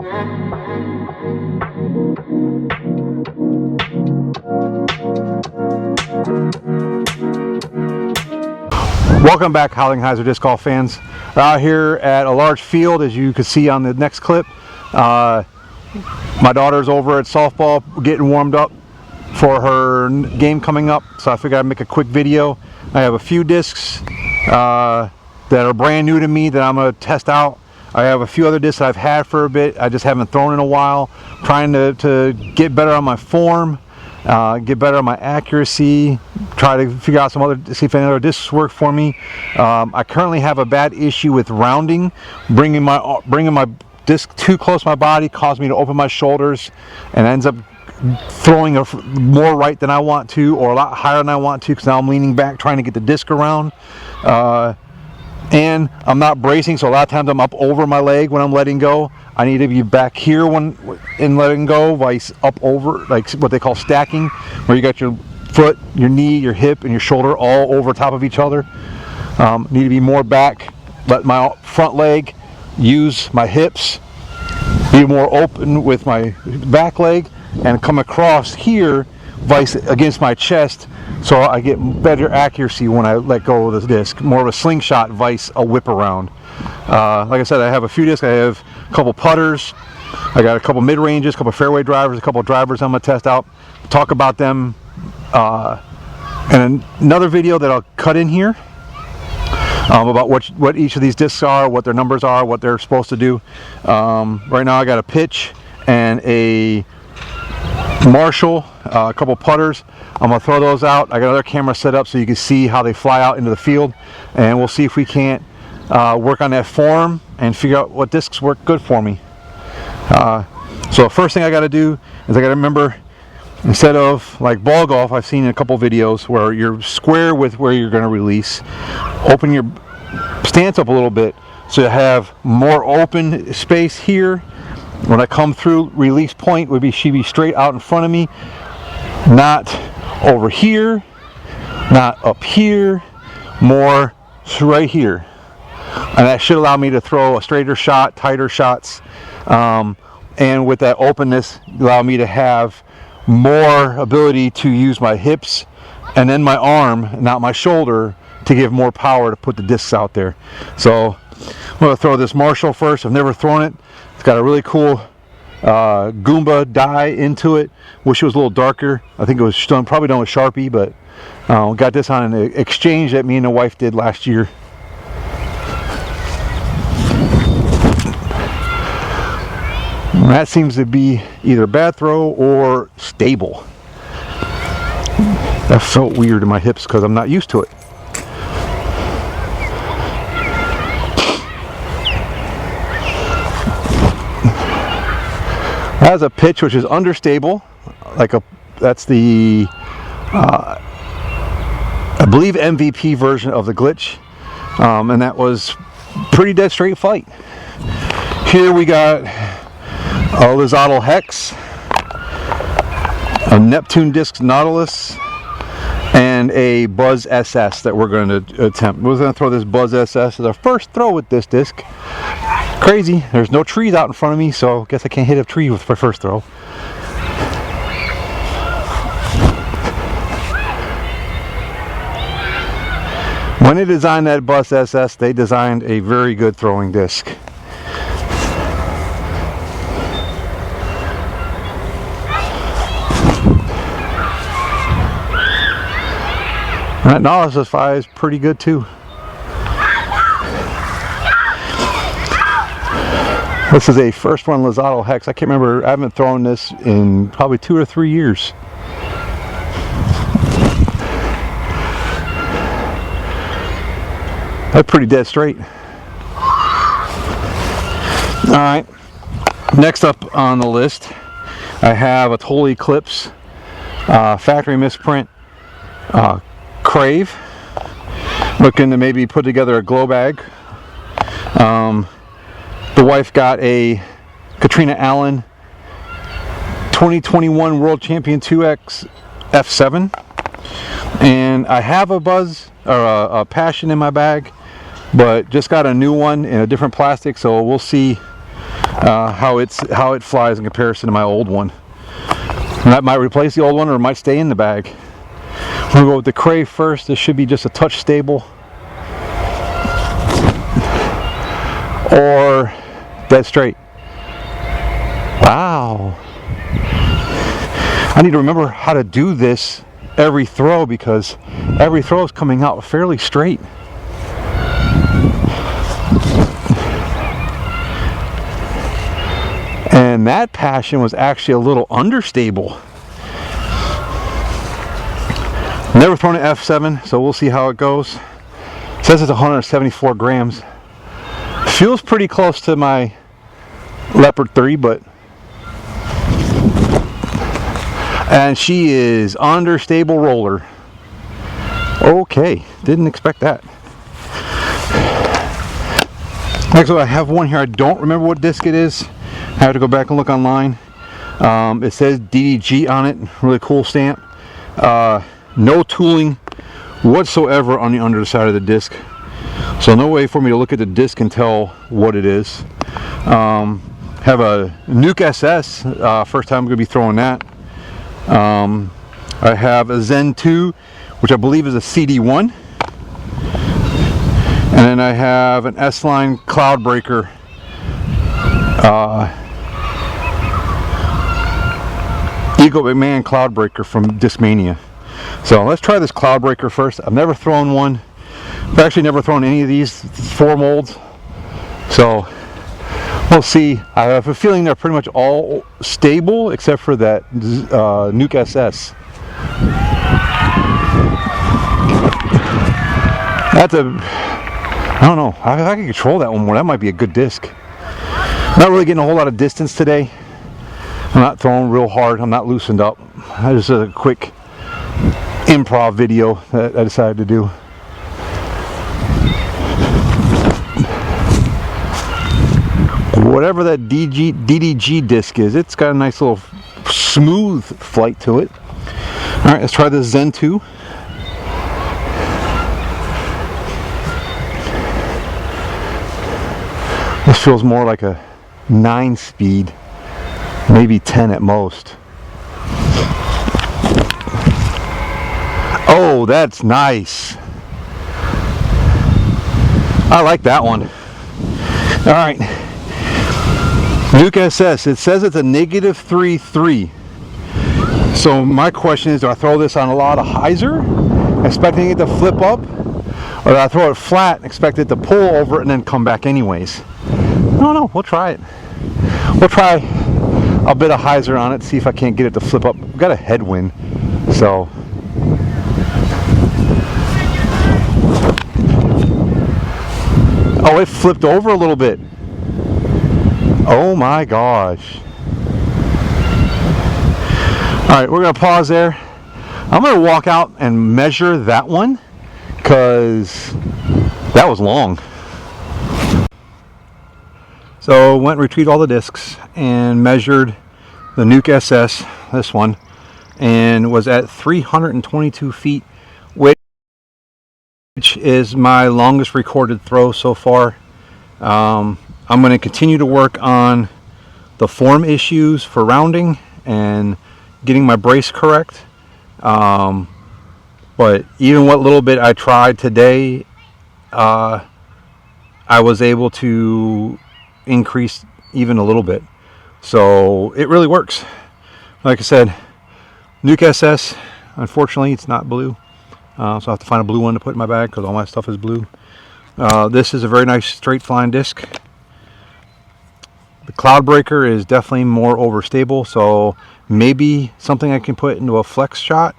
Welcome back, Hollingheiser Disc Golf fans. We're out here at a large field, as you can see on the next clip. My daughter's over at softball getting warmed up for her game coming up, so I figured I'd make a quick video. I have a few discs that are brand new to me that I'm going to test out. I have a few other discs that I've had for a bit, I just haven't thrown in a while. Trying to get better on my form, get better on my accuracy, try to figure out see if any other discs work for me. I currently have a bad issue with rounding. Bringing my disc too close to my body caused me to open my shoulders and ends up throwing more right than I want to, or a lot higher than I want to, because now I'm leaning back trying to get the disc around. And I'm not bracing, so a lot of times I'm up over my leg when I'm letting go. I need to be back here in letting go, vice up over, like what they call stacking, where you got your foot, your knee, your hip, and your shoulder all over top of each other. Need to be more back, let my front leg use my hips, be more open with my back leg, and come across here vice against my chest, so I get better accuracy when I let go of the disc. More of a slingshot vice a whip around. Like I said, I have a few discs. I have a couple putters, I got a couple mid-ranges, a couple fairway drivers, a couple drivers I'm going to test out, talk about them in another video that I'll cut in here about what each of these discs are, what their numbers are, what they're supposed to do. Right now I got a pitch and a Marshall, a couple putters. I'm going to throw those out. I got another camera set up so you can see how they fly out into the field, and we'll see if we can't work on that form and figure out what discs work good for me. So the first thing I got to do is I got to remember, instead of like ball golf, I've seen in a couple videos where you're square with where you're going to release, open your stance up a little bit so you have more open space here. When I come through, release point should be straight out in front of me, not over here, not up here, more right here. And that should allow me to throw a straighter shot, tighter shots, and with that openness, allow me to have more ability to use my hips and then my arm, not my shoulder, to give more power to put the discs out there. So I'm going to throw this Marshall first. I've never thrown it. It's got a really cool Goomba dye into it. Wish it was a little darker. I think it was probably done with Sharpie, but got this on an exchange that me and the wife did last year. And that seems to be either bad throw or stable. That felt weird in my hips because I'm not used to it. Has a pitch which is understable, that's the I believe MVP version of the glitch, and that was pretty dead straight fight. Here we got a Lizado Hex, a Neptune Discs Nautilus, and a Buzz SS that we're going to attempt. We're going to throw this Buzz SS as our first throw with this disc. Crazy, there's no trees out in front of me, so I guess I can't hit a tree with my first throw. When they designed that Buzz SS, they designed a very good throwing disc. That Nautilus 5 is pretty good too. This is a first run Lizado Hex. I can't remember, I haven't thrown this in probably 2 or 3 years. That's pretty dead straight. Alright, next up on the list, I have a Total Eclipse factory misprint Crave. Looking to maybe put together a glow bag. The wife got a Katrina Allen 2021 World Champion 2X F7, and I have a Buzz or a Passion in my bag, but just got a new one in a different plastic, so we'll see how it flies in comparison to my old one. And that might replace the old one, or it might stay in the bag. We'll go with the Crave first. This should be just a touch stable, or dead straight. Wow. I need to remember how to do this every throw, because every throw is coming out fairly straight. And that Passion was actually a little understable. Never thrown an F7, so we'll see how it goes. It says it's 174 grams. Feels pretty close to my Leopard 3, but... And she is understable roller. Okay, didn't expect that. Next one, I have one here. I don't remember what disc it is. I have to go back and look online. It says DDG on it. Really cool stamp. No tooling whatsoever on the underside of the disc, so no way for me to look at the disc and tell what it is. Have a Nuke SS. First time I'm going to be throwing that. I have a Zen 2, which I believe is a CD1, and then I have an S-Line Cloudbreaker. Eagle McMahon Cloudbreaker from Discmania. So let's try this Cloudbreaker first. I've never thrown one. I've actually never thrown any of these 4 molds. So we'll see. I have a feeling they're pretty much all stable except for that Nuke SS. That's a... I don't know. If I can control that one more, that might be a good disc. Not really getting a whole lot of distance today. I'm not throwing real hard. I'm not loosened up. I just did a quick improv video that I decided to do. Whatever that DDG disc is, it's got a nice little smooth flight to it. Alright, let's try this Zen 2. This feels more like a 9 speed, maybe 10 at most. Oh, that's nice. I like that one. All right, Nuke SS. It says it's a -3.3. So my question is, do I throw this on a lot of hyzer, expecting it to flip up, or do I throw it flat, expect it to pull over and then come back anyways? I don't know. We'll try it. We'll try a bit of hyzer on it, see if I can't get it to flip up. We've got a headwind, so. Oh, it flipped over a little bit. Oh my gosh. Alright, we're going to pause there. I'm going to walk out and measure that one, because that was long. So went and retrieved all the discs and measured the Nuke SS, this one, and was at 322 feet, which is my longest recorded throw so far. I'm going to continue to work on the form issues for rounding and getting my brace correct. But even what little bit I tried today, I was able to increase even a little bit. So it really works. Like I said, Nuke SS, unfortunately it's not blue. So I have to find a blue one to put in my bag because all my stuff is blue. This is a very nice straight flying disc. The Cloudbreaker is definitely more overstable, so maybe something I can put into a flex shot,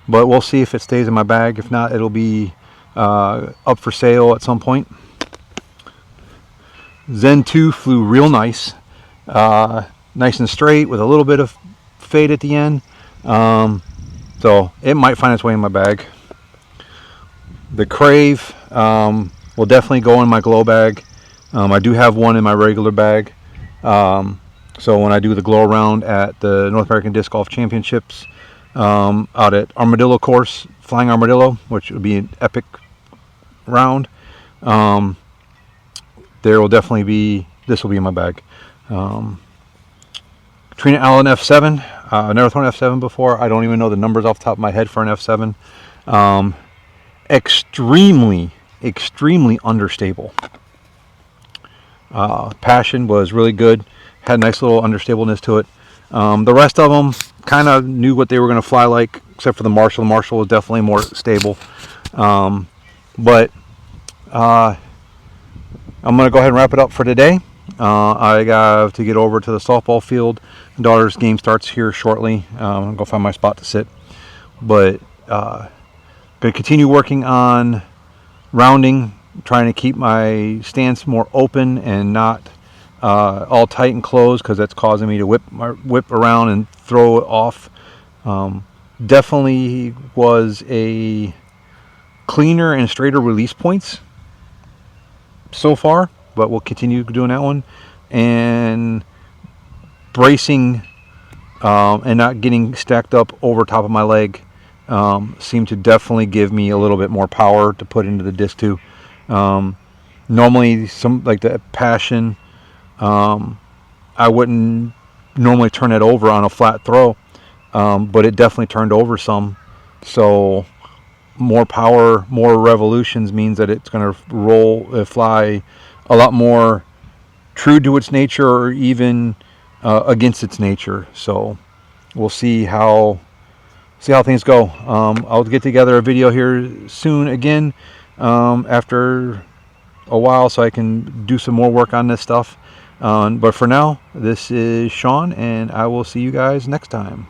but we'll see if it stays in my bag. If not, it'll be up for sale at some point. Zen 2 flew real nice. Nice and straight with a little bit of fade at the end. So it might find its way in my bag. The Crave will definitely go in my glow bag. I do have one in my regular bag. So when I do the glow round at the North American Disc Golf Championships out at Armadillo Course, Flying Armadillo, which would be an epic round, there will definitely be, this will be in my bag. Trina Allen F7. I've never thrown an F7 before. I don't even know the numbers off the top of my head for an F7. Extremely understable. Passion was really good. Had a nice little understableness to it. The rest of them kind of knew what they were going to fly like, except for the Marshall. The Marshall was definitely more stable. But I'm going to go ahead and wrap it up for today. I got to get over to the softball field. My daughter's game starts here shortly. I'm going to go find my spot to sit. But going to continue working on rounding, trying to keep my stance more open and not all tight and closed, because that's causing me to whip around and throw it off. Definitely was a cleaner and straighter release points so far, but we'll continue doing that one. And bracing and not getting stacked up over top of my leg seemed to definitely give me a little bit more power to put into the disc too. Normally, some like the Passion, I wouldn't normally turn it over on a flat throw, but it definitely turned over some. So more power, more revolutions means that it's going to fly a lot more true to its nature, or even against its nature. So we'll see how things go. I'll get together a video here soon again after a while, so I can do some more work on this stuff. But for now, this is Sean, and I will see you guys next time.